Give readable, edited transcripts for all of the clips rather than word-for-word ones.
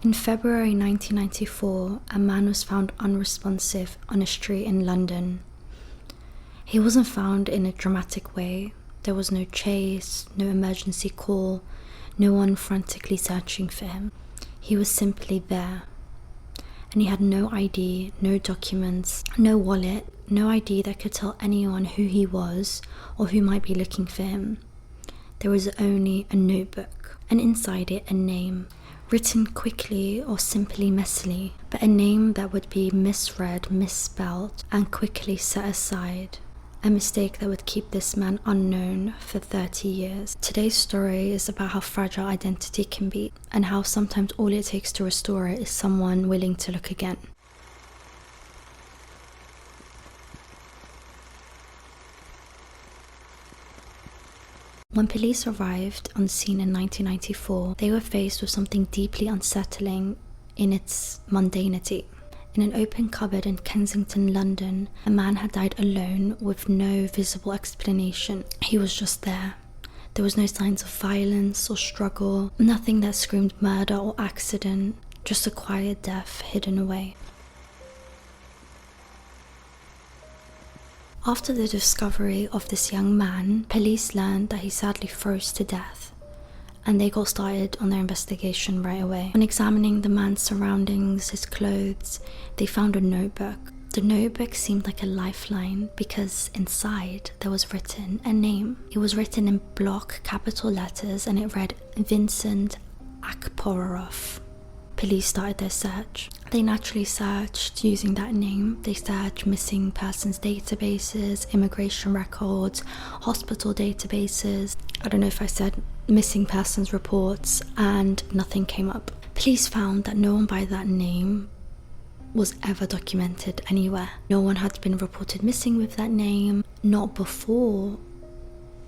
In February 1994, a man was found unresponsive on a street in London. He wasn't found in a dramatic way. There was no chase, no emergency call, no one frantically searching for him. He was simply there. And he had no ID, no documents, no wallet, no ID that could tell anyone who he was or who might be looking for him. There was only a notebook, and inside it a name, written quickly or simply messily, but a name that would be misread, misspelled, and quickly set aside. A mistake that would keep this man unknown for 30 years. Today's story is about how fragile identity can be, and how sometimes all it takes to restore it is someone willing to look again. When police arrived on scene in 1994, they were faced with something deeply unsettling in its mundanity. In an open cupboard in Kensington, London, a man had died alone with no visible explanation. He was just there. There was no signs of violence or struggle, nothing that screamed murder or accident, just a quiet death hidden away. After the discovery of this young man, police learned that he sadly froze to death, and they got started on their investigation right away. On examining the man's surroundings, his clothes, they found a notebook. The notebook seemed like a lifeline because inside there was written a name. It was written in block capital letters and it read Vincent Akporov. Police started their search. They naturally searched using that name. They searched missing persons databases, immigration records, hospital databases. I don't know if I said missing persons reports, and nothing came up. Police found that no one by that name was ever documented anywhere. No one had been reported missing with that name, not before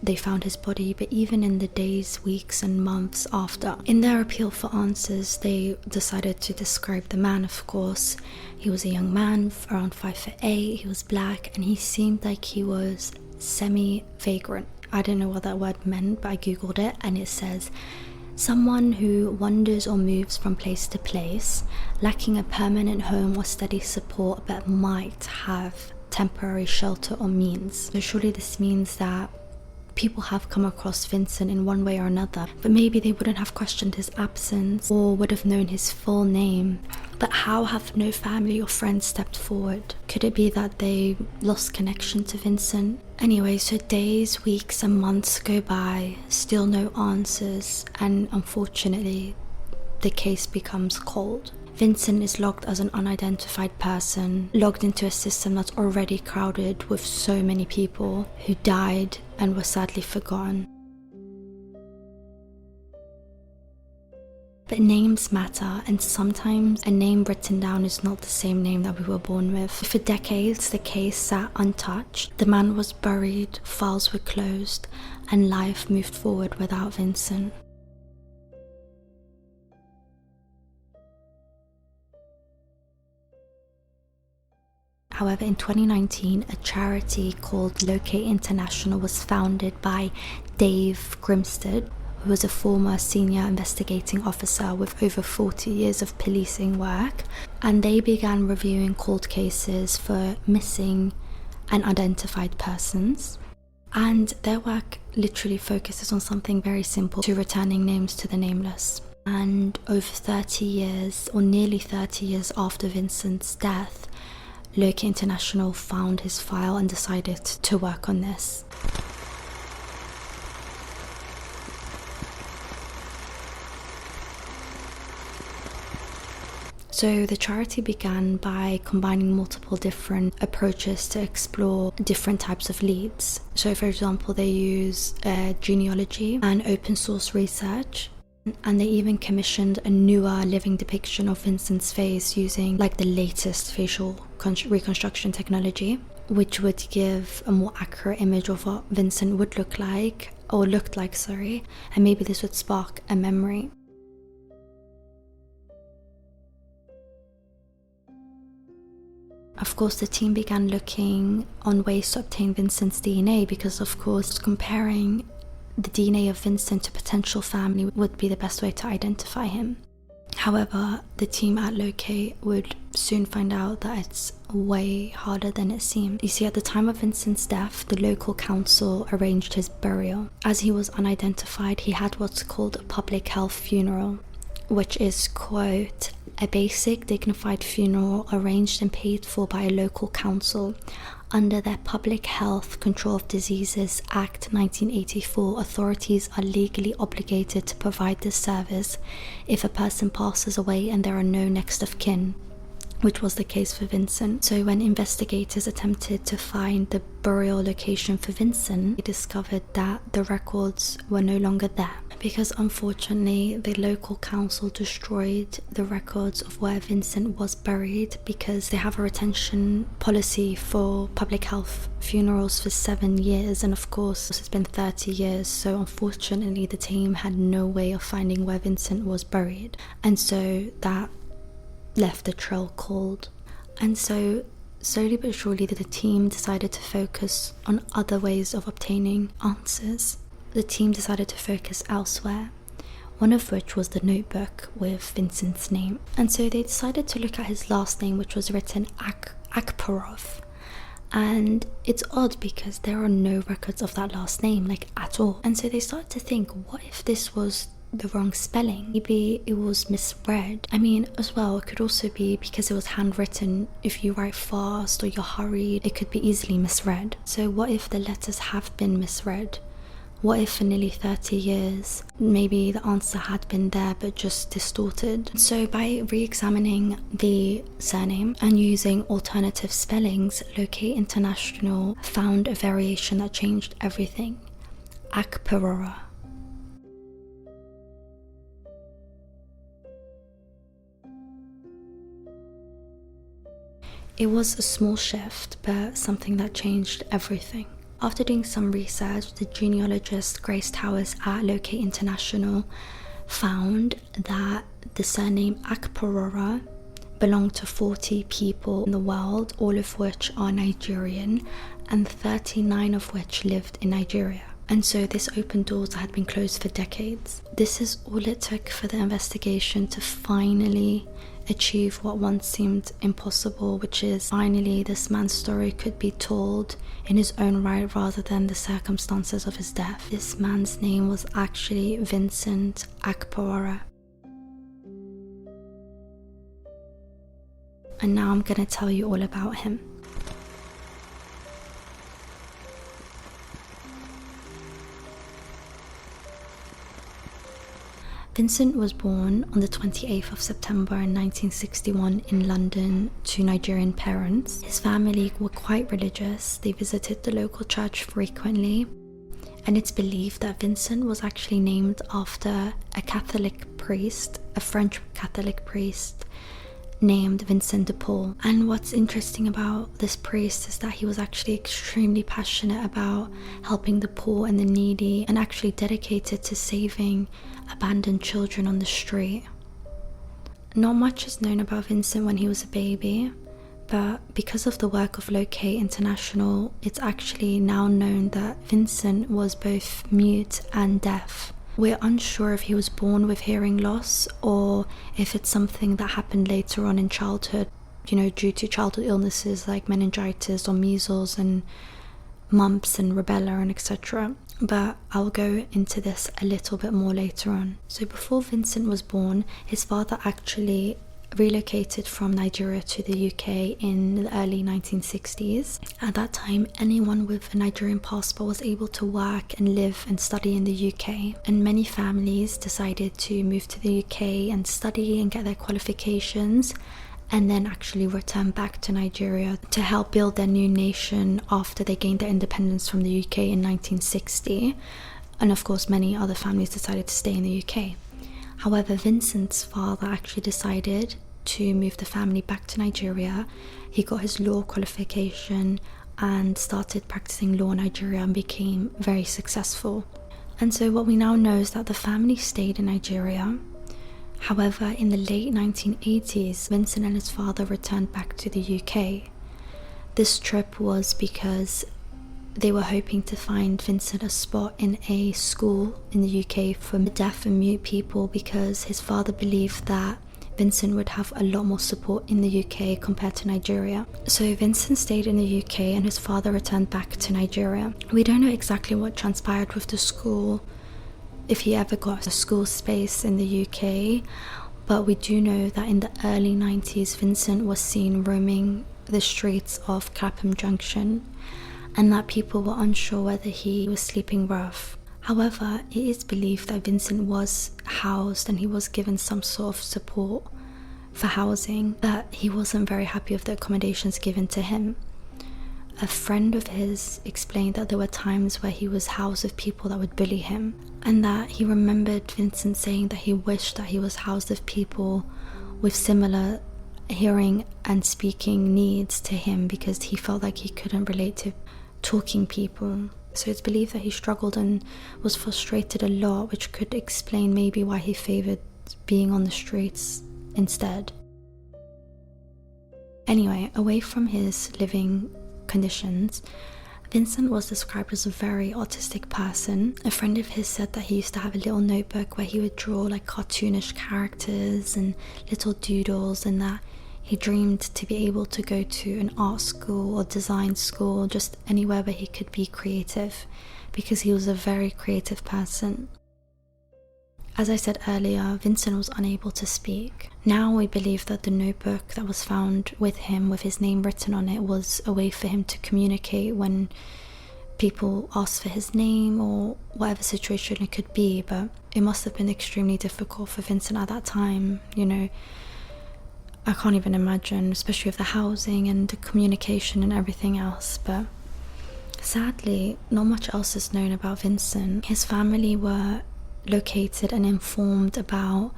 they found his body, but even in the days, weeks and months after. In their appeal for answers, they decided to describe the man, of course. He was a young man, around 5'8", he was black, and he seemed like he was semi-vagrant. I don't know what that word meant, but I googled it, and it says, someone who wanders or moves from place to place, lacking a permanent home or steady support, but might have temporary shelter or means. So surely this means that people have come across Vincent in one way or another, but maybe they wouldn't have questioned his absence or would have known his full name. But how have no family or friends stepped forward? Could it be that they lost connection to Vincent? Anyway, so days, weeks and months go by, still no answers, and unfortunately, the case becomes cold. Vincent is logged as an unidentified person, logged into a system that's already crowded with so many people who died and were sadly forgotten. But names matter, and sometimes a name written down is not the same name that we were born with. For decades, the case sat untouched. The man was buried, files were closed, and life moved forward without Vincent. However, in 2019, a charity called Locate International was founded by Dave Grimstead, who was a former senior investigating officer with over 40 years of policing work, and they began reviewing cold cases for missing and unidentified persons. And their work literally focuses on something very simple, to returning names to the nameless. And over 30 years, or nearly 30 years after Vincent's death, Locate International found his file and decided to work on this. So the charity began by combining multiple different approaches to explore different types of leads. So for example, they use genealogy and open source research. And they even commissioned a newer living depiction of Vincent's face using like the latest facial reconstruction technology, which would give a more accurate image of what Vincent would look like, and maybe this would spark a memory. Of course, the team began looking on ways to obtain Vincent's DNA because, of course, comparing the DNA of Vincent to potential family would be the best way to identify him. However, the team at Locate would soon find out that it's way harder than it seemed. You see, at the time of Vincent's death, the local council arranged his burial. As he was unidentified, he had what's called a public health funeral, which is, quote, a basic, dignified funeral arranged and paid for by a local council. Under their Public Health Control of Diseases Act 1984, authorities are legally obligated to provide this service if a person passes away and there are no next of kin, which was the case for Vincent. So when investigators attempted to find the burial location for Vincent, they discovered that the records were no longer there, because unfortunately the local council destroyed the records of where Vincent was buried, because they have a retention policy for public health funerals for 7 years, and of course it's been 30 years, so unfortunately the team had no way of finding where Vincent was buried, and so that left the trail cold. And so slowly but surely the team decided to focus on other ways of obtaining answers. The team decided to focus elsewhere, one of which was the notebook with Vincent's name. And so they decided to look at his last name, which was written Akparov. And it's odd because there are no records of that last name, like at all. And so they started to think, what if this was the wrong spelling? Maybe it was misread. I mean, as well, it could also be because it was handwritten. If you write fast or you're hurried, it could be easily misread. So what if the letters have been misread? What if for nearly 30 years, maybe the answer had been there but just distorted? So by re-examining the surname and using alternative spellings, Locate International found a variation that changed everything. Akparora. It was a small shift, but something that changed everything. After doing some research, the genealogist Grace Towers at Locate International found that the surname Akparora belonged to 40 people in the world, all of which are Nigerian, and 39 of which lived in Nigeria. And so this opened doors that had been closed for decades. This is all it took for the investigation to finally achieve what once seemed impossible, which is finally this man's story could be told in his own right rather than the circumstances of his death. This man's name was actually Vincent Akparora. And now I'm gonna tell you all about him. Vincent was born on the 28th of September in 1961 in London to Nigerian parents. His family were quite religious. They visited the local church frequently, and it's believed that Vincent was actually named after a Catholic priest, a French Catholic priest named Vincent de Paul. And what's interesting about this priest is that he was actually extremely passionate about helping the poor and the needy, and actually dedicated to saving abandoned children on the street. Not much is known about Vincent when he was a baby, but because of the work of Locate International, it's actually now known that Vincent was both mute and deaf. We're unsure if he was born with hearing loss or if it's something that happened later on in childhood, due to childhood illnesses like meningitis or measles and mumps and rubella and etc. But I'll go into this a little bit more later on. So before Vincent was born, his father actually relocated from Nigeria to the UK in the early 1960s. At that time, anyone with a Nigerian passport was able to work and live and study in the UK, and many families decided to move to the UK and study and get their qualifications, and then actually return back to Nigeria to help build their new nation after they gained their independence from the UK in 1960. And of course, many other families decided to stay in the UK. However, Vincent's father actually decided to move the family back to Nigeria. He got his law qualification and started practicing law in Nigeria and became very successful. And so what we now know is that the family stayed in Nigeria. However, in the late 1980s, Vincent and his father returned back to the UK. This trip was because they were hoping to find Vincent a spot in a school in the UK for deaf and mute people, because his father believed that Vincent would have a lot more support in the UK compared to Nigeria. So Vincent stayed in the UK and his father returned back to Nigeria. We don't know exactly what transpired with the school, if he ever got a school space in the UK, but we do know that in the early 90s Vincent was seen roaming the streets of Clapham Junction, and that people were unsure whether he was sleeping rough. However, it is believed that Vincent was housed and he was given some sort of support for housing, but he wasn't very happy with the accommodations given to him. A friend of his explained that there were times where he was housed with people that would bully him, and that he remembered Vincent saying that he wished that he was housed with people with similar hearing and speaking needs to him, because he felt like he couldn't relate to talking people. So it's believed that he struggled and was frustrated a lot, which could explain maybe why he favoured being on the streets instead. Anyway, away from his living conditions, Vincent was described as a very autistic person. A friend of his said that he used to have a little notebook where he would draw like cartoonish characters and little doodles, and that he dreamed to be able to go to an art school or design school, just anywhere where he could be creative, because he was a very creative person. As I said earlier, Vincent was unable to speak. Now we believe that the notebook that was found with him, with his name written on it, was a way for him to communicate when people asked for his name or whatever situation it could be. But it must have been extremely difficult for Vincent at that time, you know. I can't even imagine, especially with the housing and the communication and everything else. But sadly, not much else is known about Vincent. His family were located and informed about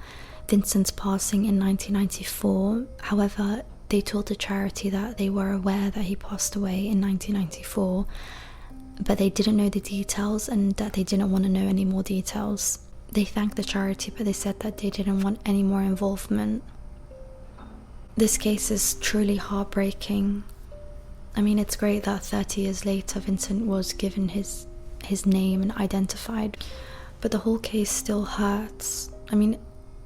Vincent's passing in 1994. However, they told the charity that they were aware that he passed away in 1994, but they didn't know the details and that they didn't want to know any more details. They thanked the charity, but they said that they didn't want any more involvement. This case is truly heartbreaking. I mean, it's great that 30 years later Vincent was given his name and identified, but the whole case still hurts. I mean,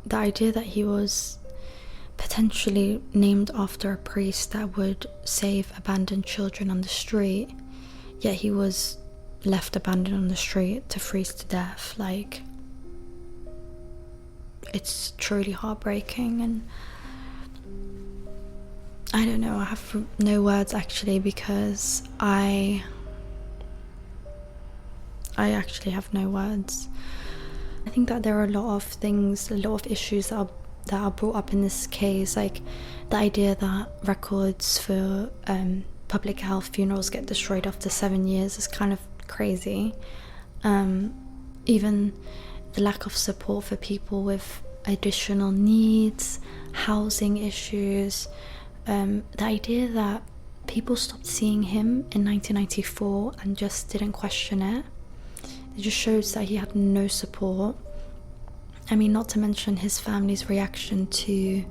the idea that he was potentially named after a priest that would save abandoned children on the street, yet he was left abandoned on the street to freeze to death. Like, it's truly heartbreaking, and I don't know, I have no words actually, because I actually have no words. I think that there are a lot of things, a lot of issues that are brought up in this case, like the idea that records for public health funerals get destroyed after 7 years is kind of crazy. Even the lack of support for people with additional needs, housing issues, the idea that people stopped seeing him in 1994 and just didn't question it. It just shows that he had no support. I mean, not to mention his family's reaction to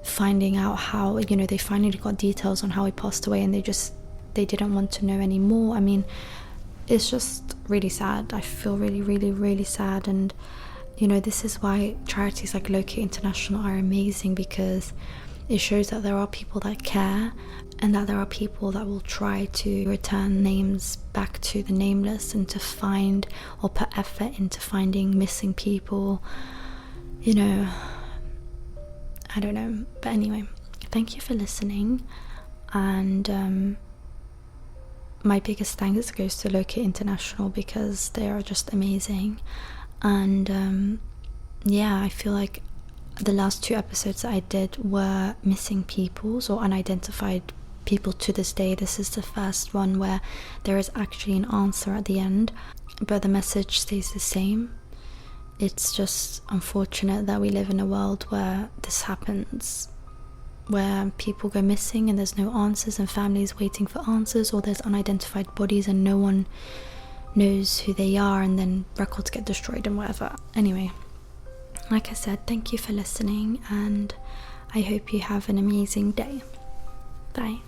finding out how, you know, they finally got details on how he passed away, and they didn't want to know anymore. I mean, it's just really sad. I feel really, really, really sad. And, you know, this is why charities like Locate International are amazing, because it shows that there are people that care, and that there are people that will try to return names back to the nameless and to find or put effort into finding missing people. You know, I don't know. But anyway, thank you for listening, and my biggest thanks goes to Locate International, because they are just amazing. And yeah, I feel like the last 2 episodes that I did were missing peoples or unidentified people to this day. This is the first one where there is actually an answer at the end, but the message stays the same. It's just unfortunate that we live in a world where this happens, where people go missing and there's no answers, and families waiting for answers, or there's unidentified bodies and no one knows who they are, and then records get destroyed and whatever. Anyway, like I said, thank you for listening, and I hope you have an amazing day. Bye.